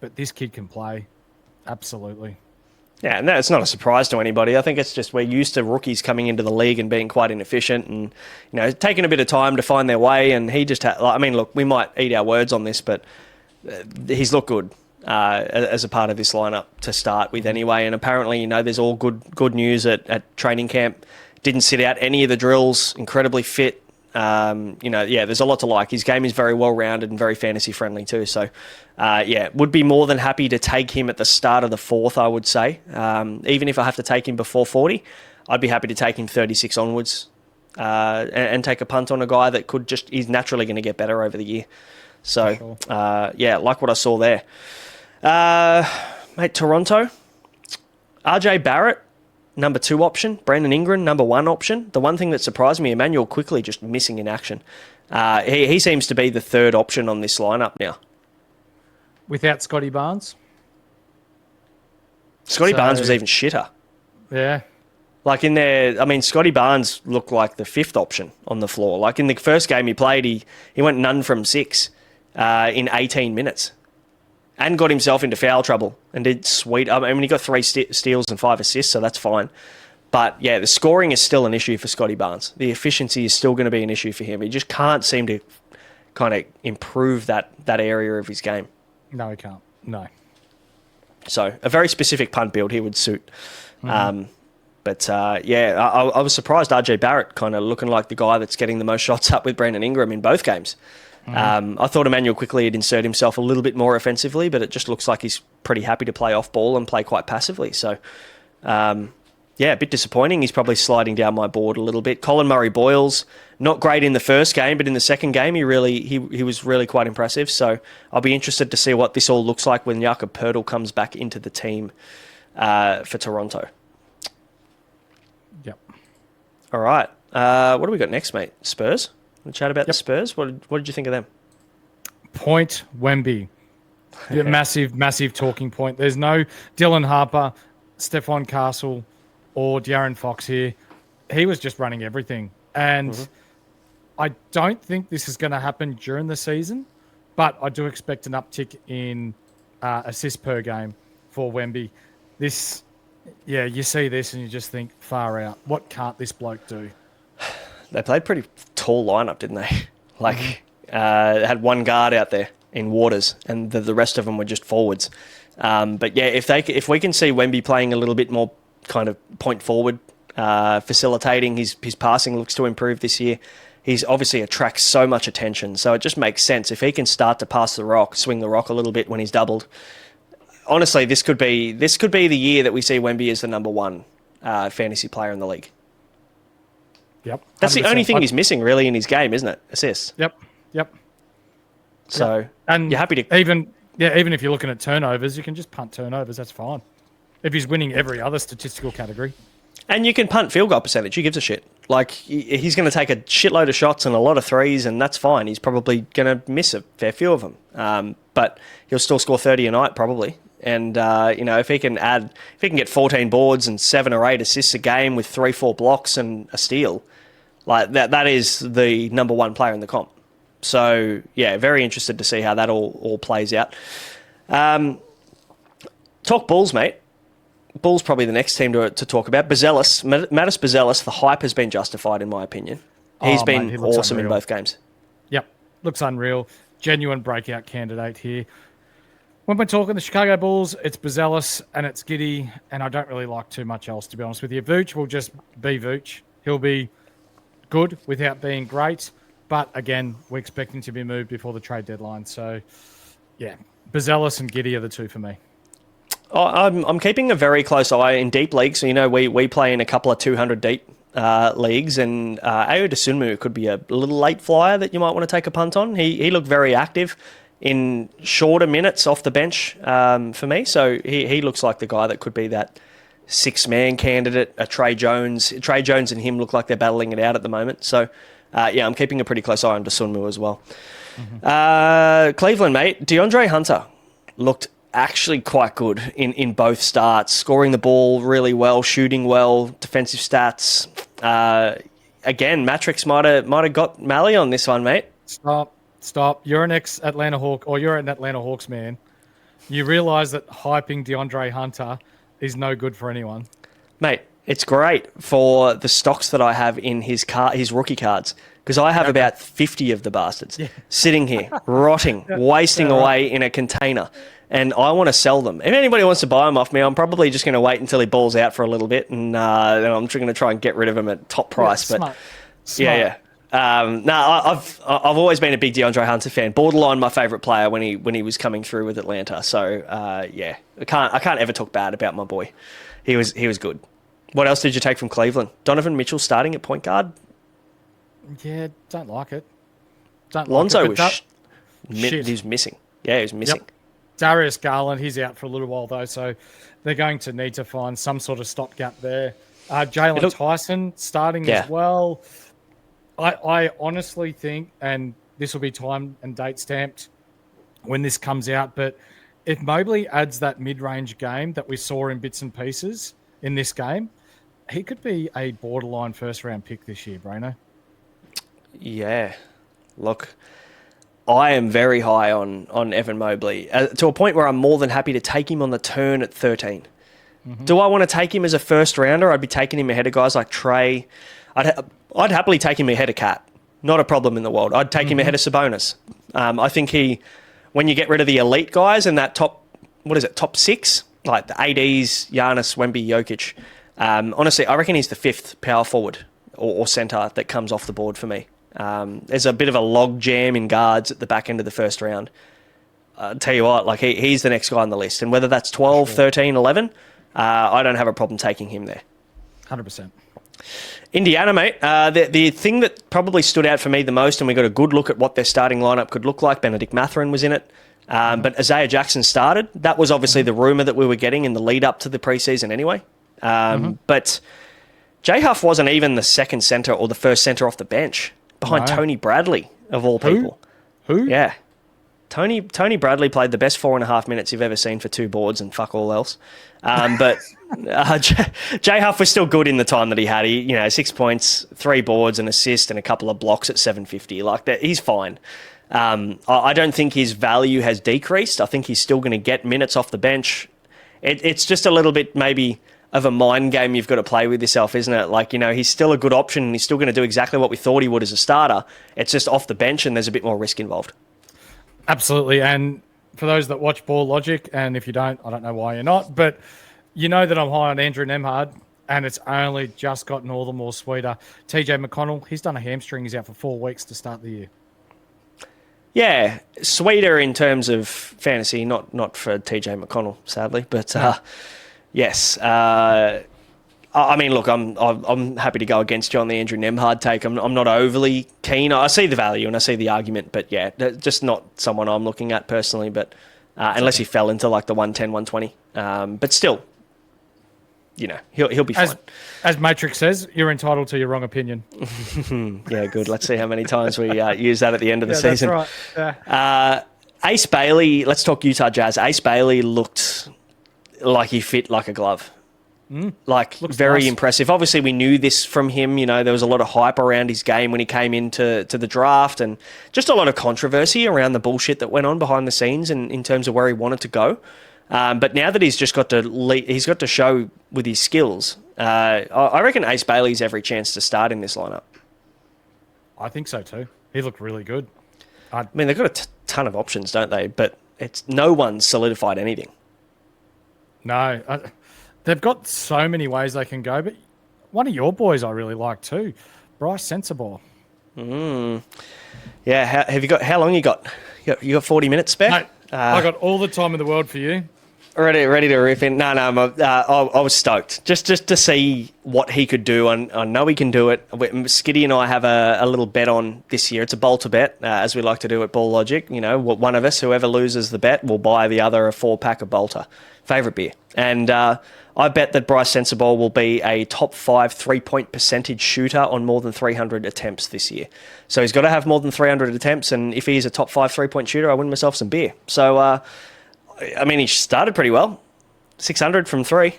[SPEAKER 2] But this kid can play. Absolutely.
[SPEAKER 1] Yeah, and that's not a surprise to anybody. I think it's just we're used to rookies coming into the league and being quite inefficient and, you know, taking a bit of time to find their way. And he just had, I mean, look, we might eat our words on this, but he's looked good as a part of this lineup to start with anyway. And apparently, you know, there's all good news at training camp. Didn't sit out any of the drills, incredibly fit. You know, yeah, there's a lot to like. His game is very well-rounded and very fantasy-friendly too. So, yeah, would be more than happy to take him at the start of the fourth, I would say. Even if I have to take him before 40, I'd be happy to take him 36 onwards and take a punt on a guy that he's naturally going to get better over the year. So, sure. Yeah, like what I saw there. Mate, Toronto, RJ Barrett, number 2 option. Brandon Ingram, number 1 option. The one thing that surprised me, Emmanuel quickly just missing in action. He seems to be the 3rd option on this lineup now.
[SPEAKER 2] Without Scotty Barnes?
[SPEAKER 1] Scotty Barnes was even shitter.
[SPEAKER 2] Yeah.
[SPEAKER 1] Like in there, I mean, Scotty Barnes looked like the 5th option on the floor. Like in the first game he played, he went none from 6 in 18 minutes. And got himself into foul trouble and did sweet. I mean, he got 3 steals and 5 assists, so that's fine. But, yeah, the scoring is still an issue for Scotty Barnes. The efficiency is still going to be an issue for him. He just can't seem to kind of improve that area of his game.
[SPEAKER 2] No, he can't. No.
[SPEAKER 1] So, a very specific punt build he would suit. Mm-hmm. Yeah, I was surprised RJ Barrett kind of looking like the guy that's getting the most shots up with Brandon Ingram in both games. I thought Emmanuel quickly had inserted himself a little bit more offensively, but it just looks like he's pretty happy to play off ball and play quite passively. So, yeah, a bit disappointing. He's probably sliding down my board a little bit. Colin Murray-Boyles, not great in the first game, but in the second game, he was really quite impressive. So I'll be interested to see what this all looks like when Jakob Poeltl comes back into the team for Toronto.
[SPEAKER 2] Yep.
[SPEAKER 1] All right. What do we got next, mate? Spurs? Want to chat about the Spurs? What did you think of them?
[SPEAKER 2] Point Wemby. Massive talking point. There's no Dylan Harper, Stephon Castle, or De'Aaron Fox here. He was just running everything. And I don't think this is going to happen during the season, but I do expect an uptick in assists per game for Wemby. You see this and you just think, far out. What can't this bloke do?
[SPEAKER 1] They played pretty tall lineup, didn't they? They had one guard out there in Waters, and the rest of them were just forwards. But yeah, if we can see Wemby playing a little bit more kind of point forward, facilitating, his passing looks to improve this year. He's obviously attracts so much attention, so it just makes sense if he can start to pass the rock, swing the rock a little bit when he's doubled. Honestly, this could be the year that we see Wemby as the number one fantasy player in the league.
[SPEAKER 2] Yep, 100%.
[SPEAKER 1] That's the only thing he's missing really in his game, isn't it? Assists.
[SPEAKER 2] Yep.
[SPEAKER 1] So
[SPEAKER 2] and
[SPEAKER 1] you're happy to
[SPEAKER 2] even if you're looking at turnovers, you can just punt turnovers. That's fine. If he's winning every other statistical category.
[SPEAKER 1] And you can punt field goal percentage. Who gives a shit? Like, he's going to take a shitload of shots and a lot of threes, and that's fine. He's probably going to miss a fair few of them. But he'll still score 30 a night, probably. And, if he can get 14 boards and 7 or 8 assists a game with 3-4 blocks and a steal, like that is the number one player in the comp. So, yeah, very interested to see how that all plays out. Talk Bulls, mate. Bulls probably the next team to talk about. Mattis Buzelis, the hype has been justified in my opinion. He's been awesome in both games.
[SPEAKER 2] Yep, looks unreal. Genuine breakout candidate here. When we're talking the Chicago Bulls, it's Buzelis and it's Giddey, and I don't really like too much else, to be honest with you. Vooch will just be Vooch. He'll be good without being great, but again, we expect him to be moved before the trade deadline. So, yeah, Buzelis and Giddey are the two for me.
[SPEAKER 1] I'm keeping a very close eye in deep leagues. So, we play in a couple of 200 deep leagues, and Ayo Dosunmu could be a little late flyer that you might want to take a punt on. He looked very active in shorter minutes off the bench for me. So he looks like the guy that could be that six-man candidate, a Trey Jones. Trey Jones and him look like they're battling it out at the moment. So, I'm keeping a pretty close eye on Dosunmu as well. Cleveland, mate. DeAndre Hunter looked actually quite good in both starts, scoring the ball really well, shooting well, defensive stats. Again, Matrix might have got Mally on this one, mate.
[SPEAKER 2] Stop. You're an ex-Atlanta Hawk, or you're an Atlanta Hawks man. You realise that hyping DeAndre Hunter is no good for anyone.
[SPEAKER 1] Mate, it's great for the stocks that I have in his rookie cards, because I have about 50 of the bastards sitting here, rotting, wasting away in a container, and I want to sell them. If anybody wants to buy them off me, I'm probably just going to wait until he balls out for a little bit, and then I'm going to try and get rid of him at top price.
[SPEAKER 2] Smart.
[SPEAKER 1] I've always been a big DeAndre Hunter fan. Borderline my favourite player when he was coming through with Atlanta. So I can't ever talk bad about my boy. He was good. What else did you take from Cleveland? Donovan Mitchell starting at point guard.
[SPEAKER 2] Yeah, don't like it.
[SPEAKER 1] Lonzo was missing. Yeah, he was missing.
[SPEAKER 2] Yep. Darius Garland, he's out for a little while though, so they're going to need to find some sort of stopgap there. Jalen Tyson starting as well. I honestly think, and this will be time and date stamped when this comes out, but if Mobley adds that mid-range game that we saw in bits and pieces in this game, he could be a borderline first-round pick this year, Braino.
[SPEAKER 1] Yeah. Look, I am very high on Evan Mobley, to a point where I'm more than happy to take him on the turn at 13. Do I want to take him as a first-rounder? I'd be taking him ahead of guys like Trey. I'd happily take him ahead of Cat. Not a problem in the world. I'd take him ahead of Sabonis. I think when you get rid of the elite guys in that top 6, like the ADs, Giannis, Wemby, Jokic, honestly, I reckon he's the 5th power forward or centre that comes off the board for me. There's a bit of a log jam in guards at the back end of the first round. I'll tell you what, like he's the next guy on the list. And whether that's 12, 13, 11, I don't have a problem taking him there.
[SPEAKER 2] 100%.
[SPEAKER 1] Indiana, mate. The thing that probably stood out for me the most, and we got a good look at what their starting lineup could look like. Benedict Mathurin was in it, but Isaiah Jackson started. That was obviously the rumour that we were getting in the lead up to the preseason anyway. But J Huff wasn't even the second centre or the first centre off the bench. behind
[SPEAKER 2] No.
[SPEAKER 1] Tony Bradley, of all people.
[SPEAKER 2] Who?
[SPEAKER 1] Yeah. Tony Bradley played the best 4.5 minutes you've ever seen for 2 boards and fuck all else. But Jay Huff was still good in the time that he had. He, 6 points, 3 boards, an assist, and a couple of blocks at 750. Like that, he's fine. I don't think his value has decreased. I think he's still going to get minutes off the bench. It's just a little bit maybe of a mind game you've got to play with yourself, isn't it? Like, he's still a good option and he's still going to do exactly what we thought he would as a starter. It's just off the bench and there's a bit more risk involved.
[SPEAKER 2] Absolutely. And for those that watch Ball Logic, and if you don't, I don't know why you're not, but you know that I'm high on Andrew Nemhard, and it's only just gotten all the more sweeter. TJ McConnell, he's done a hamstring. He's out for 4 weeks to start the year.
[SPEAKER 1] Yeah, sweeter in terms of fantasy, not for TJ McConnell, sadly, but yes. I mean, look, I'm happy to go against you on the Andrew Nemhard take. I'm not overly keen. I see the value and I see the argument, but yeah, just not someone I'm looking at personally. But unless he fell into like the 110, 120, but still, he'll be fine.
[SPEAKER 2] As Matrix says, you're entitled to your wrong opinion.
[SPEAKER 1] Yeah, good. Let's see how many times we use that at the end of the season.
[SPEAKER 2] That's right. Yeah.
[SPEAKER 1] Ace Bailey. Let's talk Utah Jazz. Ace Bailey looked like he fit like a glove. Looks very nice. Impressive. Obviously, we knew this from him. There was a lot of hype around his game when he came into the draft, and just a lot of controversy around the bullshit that went on behind the scenes, and in terms of where he wanted to go. But now that he's just got to show with his skills. I reckon Ace Bailey's every chance to start in this lineup.
[SPEAKER 2] I think so too. He looked really good.
[SPEAKER 1] I mean, they've got a ton of options, don't they? But no one's solidified anything.
[SPEAKER 2] No. They've got so many ways they can go, but one of your boys I really like too, Bryce Sensabaugh.
[SPEAKER 1] Yeah, how long you got? You got 40 minutes spare?
[SPEAKER 2] Mate, I got all the time in the world for you.
[SPEAKER 1] Ready to rip in. No, I was stoked just to see what he could do. I know he can do it. Skiddy and I have a little bet on this year. It's a bolter bet, as we like to do at Ball Logic. One of us, whoever loses the bet, will buy the other a 4-pack of bolter. Favourite beer. And I bet that Bryce Sensabaugh will be a top 5 3-point percentage shooter on more than 300 attempts this year. So he's got to have more than 300 attempts, and if he's a top 5 3-point shooter, I win myself some beer. So, I mean, he started pretty well. 600 from 3,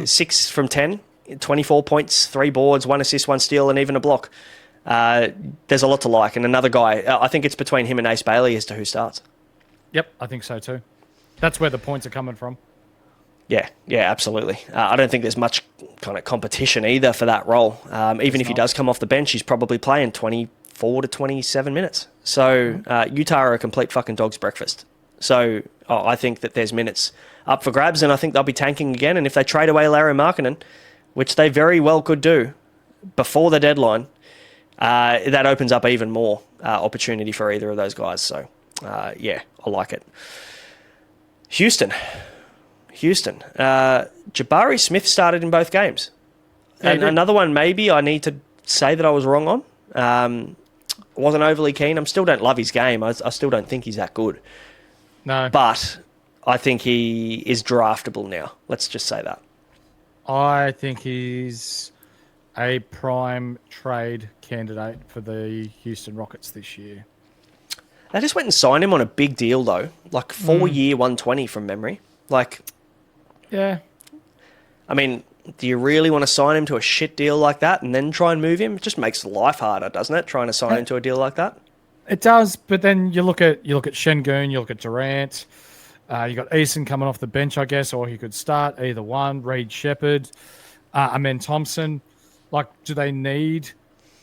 [SPEAKER 1] 6 from 10, 24 points, 3 boards, 1 assist, 1 steal, and even a block. There's a lot to like. And another guy, I think it's between him and Ace Bailey as to who starts.
[SPEAKER 2] Yep, I think so too. That's where the points are coming from. Yeah,
[SPEAKER 1] absolutely. I don't think there's much kind of competition either for that role. Even if he does come off the bench, he's probably playing 24 to 27 minutes. So Utah are a complete fucking dog's breakfast. So I think that there's minutes up for grabs, and I think they'll be tanking again. And if they trade away Larry Markkinen, which they very well could do before the deadline, that opens up even more opportunity for either of those guys. So, I like it. Houston. Jabari Smith started in both games. And another one maybe I need to say that I was wrong on. Wasn't overly keen. I still don't love his game. I still don't think he's that good.
[SPEAKER 2] No.
[SPEAKER 1] But I think he is draftable now. Let's just say that.
[SPEAKER 2] I think he's a prime trade candidate for the Houston Rockets this year.
[SPEAKER 1] They just went and signed him on a big deal, though. Like 4-year, 120 from memory.
[SPEAKER 2] Yeah.
[SPEAKER 1] I mean, do you really want to sign him to a shit deal like that and then try and move him? It just makes life harder, doesn't it? Trying to sign him to a deal like that.
[SPEAKER 2] It does, but then you look at Şengün, you look at Durant. You got Eason coming off the bench, I guess, or he could start either one. Reed Shepherd, Amen Thompson. Do they need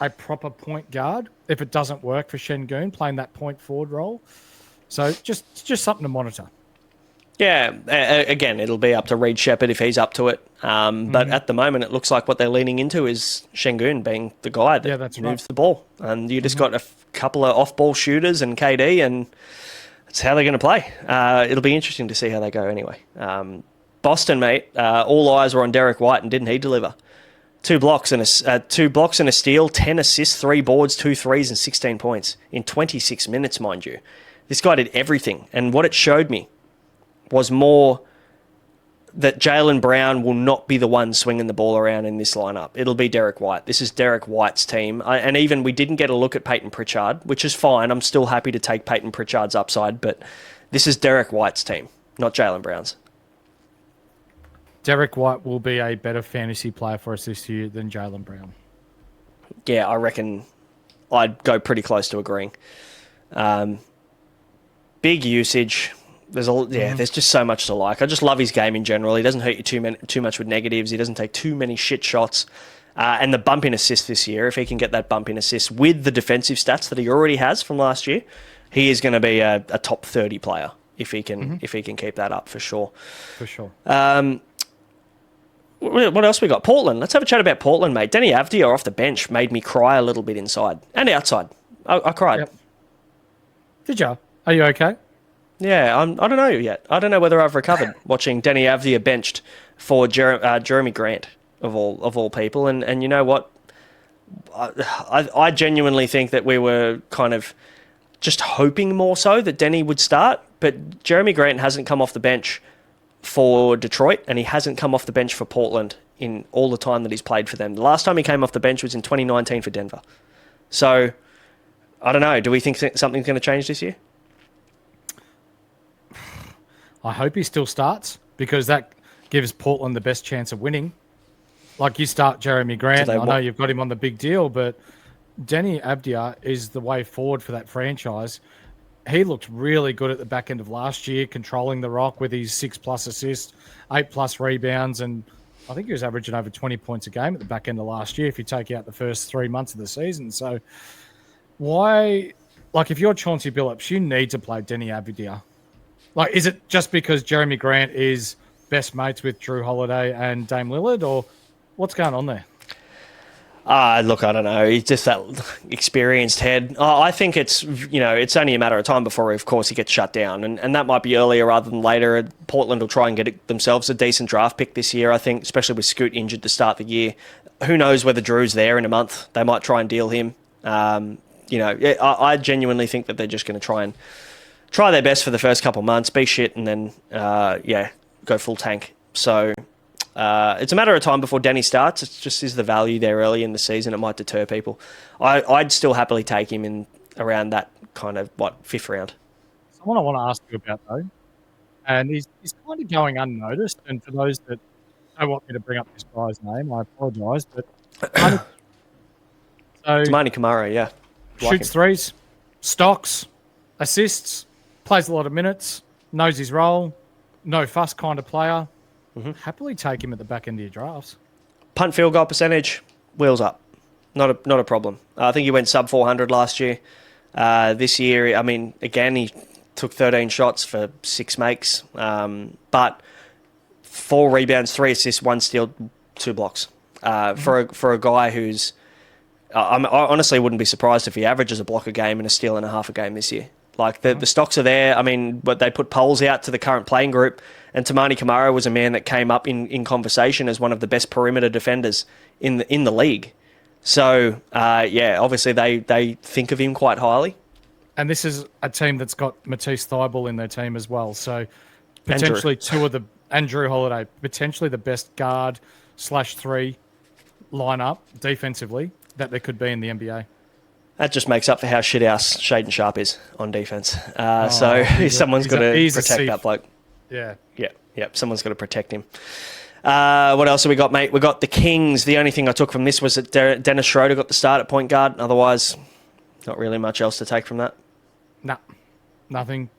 [SPEAKER 2] a proper point guard if it doesn't work for Şengün playing that point forward role? So just something to monitor.
[SPEAKER 1] Yeah, again, it'll be up to Reed Shepherd if he's up to it. But at the moment, it looks like what they're leaning into is Şengün being the guy that moves the ball. And you just got a couple of off-ball shooters and KD, and that's how they're going to play. It'll be interesting to see how they go anyway. Boston, mate, all eyes were on Derek White, and didn't he deliver? 2 blocks and a steal, 10 assists, 3 boards, 2 threes, and 16 points in 26 minutes, mind you. This guy did everything, and what it showed me was more that Jaylen Brown will not be the one swinging the ball around in this lineup. It'll be Derek White. This is Derek White's team. And even we didn't get a look at Peyton Pritchard, which is fine. I'm still happy to take Peyton Pritchard's upside, but this is Derek White's team, not Jaylen Brown's.
[SPEAKER 2] Derek White will be a better fantasy player for us this year than Jaylen Brown.
[SPEAKER 1] Yeah, I reckon I'd go pretty close to agreeing. Big usage. There's just so much to like. I just love his game in general. He doesn't hurt you too much with negatives. He doesn't take too many shit shots. And the bump in assist this year, if he can get that bump in assist with the defensive stats that he already has from last year, he is going to be a top 30 player if he can keep that up for sure.
[SPEAKER 2] For sure.
[SPEAKER 1] What else we got? Portland. Let's have a chat about Portland, mate. Denny Avdia off the bench made me cry a little bit inside and outside. I cried.
[SPEAKER 2] Yep. Did you? Are you okay?
[SPEAKER 1] Yeah, I don't know yet. I don't know whether I've recovered watching Denny Avdia benched for Jeremy Grant of all people. And you know what? I genuinely think that we were kind of just hoping more so that Denny would start, but Jeremy Grant hasn't come off the bench for Detroit, and he hasn't come off the bench for Portland in all the time that he's played for them. The last time he came off the bench was in 2019 for Denver. So, I don't know. Do we think something's going to change this year?
[SPEAKER 2] I hope he still starts because that gives Portland the best chance of winning. Like you start Jeremy Grant, I know you've got him on the big deal, but Denny Avdia is the way forward for that franchise. He looked really good at the back end of last year, controlling the rock with his 6+ assists, 8+ rebounds, and I think he was averaging over 20 points a game at the back end of last year if you take out the first 3 months of the season. So why, like if you're Chauncey Billups, you need to play Denny Avdia. Like, is it just because Jeremy Grant is best mates with Drew Holiday and Dame Lillard, or what's going on there?
[SPEAKER 1] Look, I don't know. He's just that experienced head. I think it's only a matter of time before, of course, he gets shut down. And that might be earlier rather than later. Portland will try and get themselves a decent draft pick this year, I think, especially with Scoot injured to start the year. Who knows whether Drew's there in a month. They might try and deal him. I genuinely think that they're just going to try their best for the first couple of months, be shit, and then, go full tank. So it's a matter of time before Denny starts. It just is the value there early in the season. It might deter people. I'd still happily take him in around that kind of, fifth round.
[SPEAKER 2] Someone I want to ask you about, though, and he's kind of going unnoticed, and for those that don't want me to bring up this guy's name, I apologise, but
[SPEAKER 1] Tamani Kamara, yeah.
[SPEAKER 2] Shoots threes, stocks, assists, plays a lot of minutes, knows his role, no fuss kind of player. Mm-hmm. Happily take him at the back end of your drafts.
[SPEAKER 1] Punt field goal percentage, wheels up. Not a problem. I think he went sub 400 last year. This year, I mean, again, he took 13 shots for 6 makes, but 4 rebounds, 3 assists, 1 steal, 2 blocks. For a guy who's, I honestly wouldn't be surprised if he averages a block a game and a steal and a half a game this year. Like the stocks are there. I mean, but they put polls out to the current playing group, and Tamani Kamara was a man that came up in conversation as one of the best perimeter defenders in the league. So obviously they think of him quite highly.
[SPEAKER 2] And this is a team that's got Matisse Thybulle in their team as well. So potentially Drew Holiday, potentially the best guard /3 lineup defensively that there could be in the NBA.
[SPEAKER 1] That just makes up for how shit house Shaden Sharp is on defense. Someone's got to protect that bloke.
[SPEAKER 2] Yeah.
[SPEAKER 1] Someone's got to protect him. What else have we got, mate? We got the Kings. The only thing I took from this was that Dennis Schroeder got the start at point guard. Otherwise, not really much else to take from that.
[SPEAKER 2] No, nothing.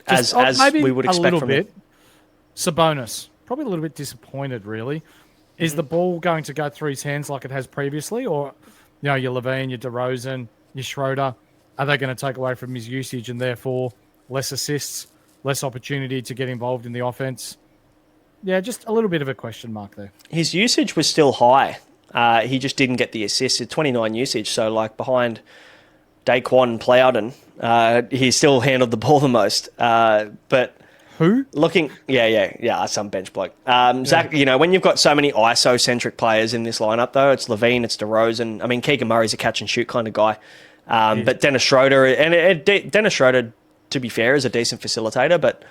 [SPEAKER 1] As we would expect from him.
[SPEAKER 2] Sabonis, probably a little bit disappointed, really. Is the ball going to go through his hands like it has previously, or your Levine, your DeRozan, your Schroeder, are they going to take away from his usage and therefore less assists, less opportunity to get involved in the offense? Yeah, just a little bit of a question mark there.
[SPEAKER 1] His usage was still high. He just didn't get the assists. At 29 usage, so like behind Daquan and Plowden, he still handled the ball the most. But
[SPEAKER 2] who?
[SPEAKER 1] Some bench bloke. Zach, when you've got so many ISO-centric players in this lineup, though, it's Levine, it's DeRozan. I mean, Keegan Murray's a catch-and-shoot kind of guy. But Dennis Schroeder, to be fair, is a decent facilitator, but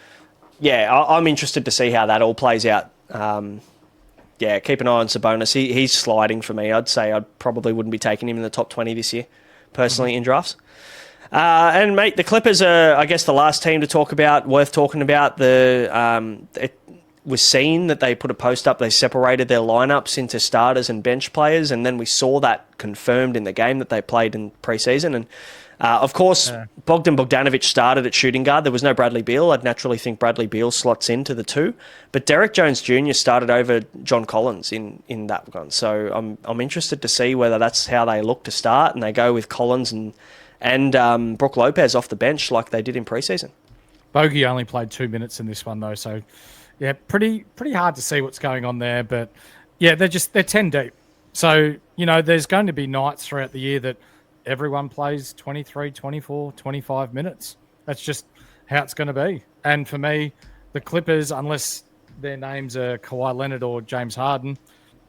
[SPEAKER 1] I'm interested to see how that all plays out. Keep an eye on Sabonis. He's sliding for me. I'd say I probably wouldn't be taking him in the top 20 this year, personally, in drafts. And, mate, the Clippers are, I guess, the last team to talk about, worth talking about. It was seen that they put a post up. They separated their lineups into starters and bench players, and then we saw that confirmed in the game that they played in preseason. And, of course, Bogdan Bogdanovic started at shooting guard. There was no Bradley Beal. I'd naturally think Bradley Beal slots into the two. But Derek Jones Jr. started over John Collins in that one. So I'm interested to see whether that's how they look to start, and they go with Collins and Brook Lopez off the bench like they did in preseason.
[SPEAKER 2] Bogey only played 2 minutes in this one, though. So, yeah, pretty hard to see what's going on there. But, yeah, they're 10 deep. So, there's going to be nights throughout the year that everyone plays 23, 24, 25 minutes. That's just how it's going to be. And for me, the Clippers, unless their names are Kawhi Leonard or James Harden,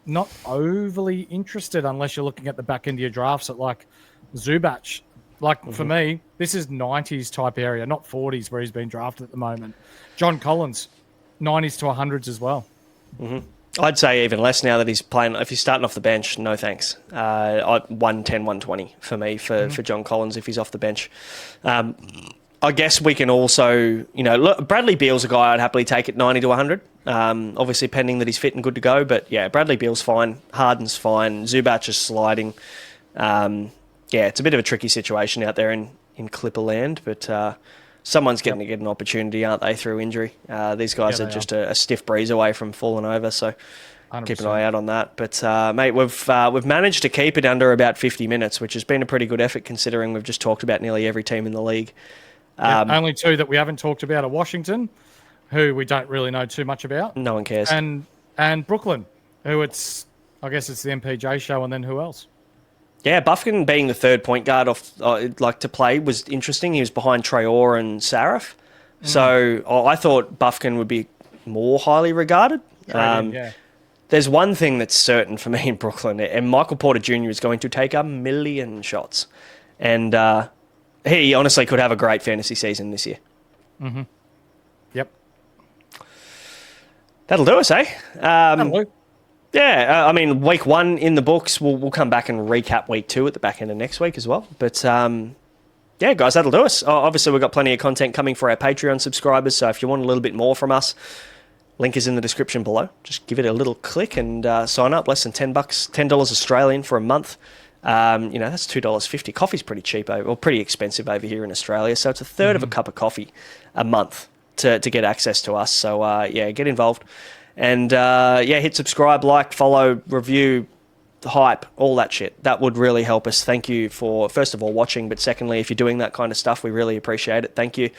[SPEAKER 2] not overly interested unless you're looking at the back end of your drafts at like Zubac. For me, this is 90s type area, not 40s where he's been drafted at the moment. John Collins, 90s to 100s as well.
[SPEAKER 1] I'd say even less now that he's playing. If he's starting off the bench, no thanks. 110, 120 for me for John Collins if he's off the bench. I guess we can also, look, Bradley Beal's a guy I'd happily take at 90 to 100. Obviously pending that he's fit and good to go. But yeah, Bradley Beal's fine. Harden's fine. Zubac is sliding. It's a bit of a tricky situation out there in Clipper land, but someone's getting to get an opportunity, aren't they, through injury? These guys are just a stiff breeze away from falling over, so 100%. Keep an eye out on that. But, mate, we've managed to keep it under about 50 minutes, which has been a pretty good effort considering we've just talked about nearly every team in the league.
[SPEAKER 2] Only two that we haven't talked about are Washington, who we don't really know too much about.
[SPEAKER 1] No one cares.
[SPEAKER 2] And Brooklyn, who I guess it's the MPJ show, and then who else?
[SPEAKER 1] Yeah, Bufkin being the third point guard to play was interesting. He was behind Traore and Sarif. So I thought Bufkin would be more highly regarded. There's one thing that's certain for me in Brooklyn, and Michael Porter Jr. is going to take 1,000,000 shots. And he honestly could have a great fantasy season this year.
[SPEAKER 2] Yep.
[SPEAKER 1] That'll do us, eh?
[SPEAKER 2] That'll do.
[SPEAKER 1] Yeah, week one in the books. We'll come back and recap week two at the back end of next week as well. But, guys, that'll do us. Obviously, we've got plenty of content coming for our Patreon subscribers, so if you want a little bit more from us, link is in the description below. Just give it a little click and sign up. Less than $10, $10 Australian for a month. That's $2.50. Coffee's pretty cheap, pretty expensive over here in Australia, so it's a third of a cup of coffee a month to get access to us. So, get involved. And, hit subscribe, like, follow, review, hype, all that shit. That would really help us. Thank you for, first of all, watching, but secondly, if you're doing that kind of stuff, we really appreciate it. Thank you.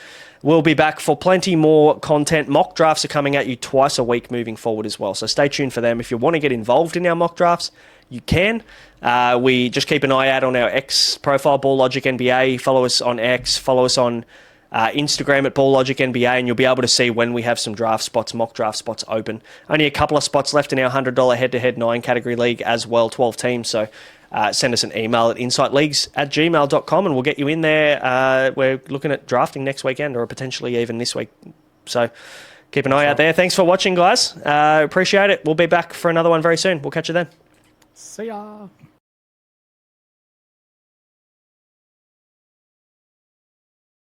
[SPEAKER 1] We'll be back for plenty more content. Mock drafts are coming at you twice a week moving forward as well, so stay tuned for them. If you want to get involved in our mock drafts, you can. We just keep an eye out on our X profile, Ball Logic NBA. Follow us on X, follow us on Instagram at Ball Logic NBA, and you'll be able to see when we have some draft spots, mock draft spots open. Only a couple of spots left in our $100 head-to-head 9-category league as well, 12 teams. So send us an email at insightleagues@gmail.com and we'll get you in there. We're looking at drafting next weekend or potentially even this week. So keep an eye out there. Thanks for watching, guys. Appreciate it. We'll be back for another one very soon. We'll catch you then.
[SPEAKER 2] See ya.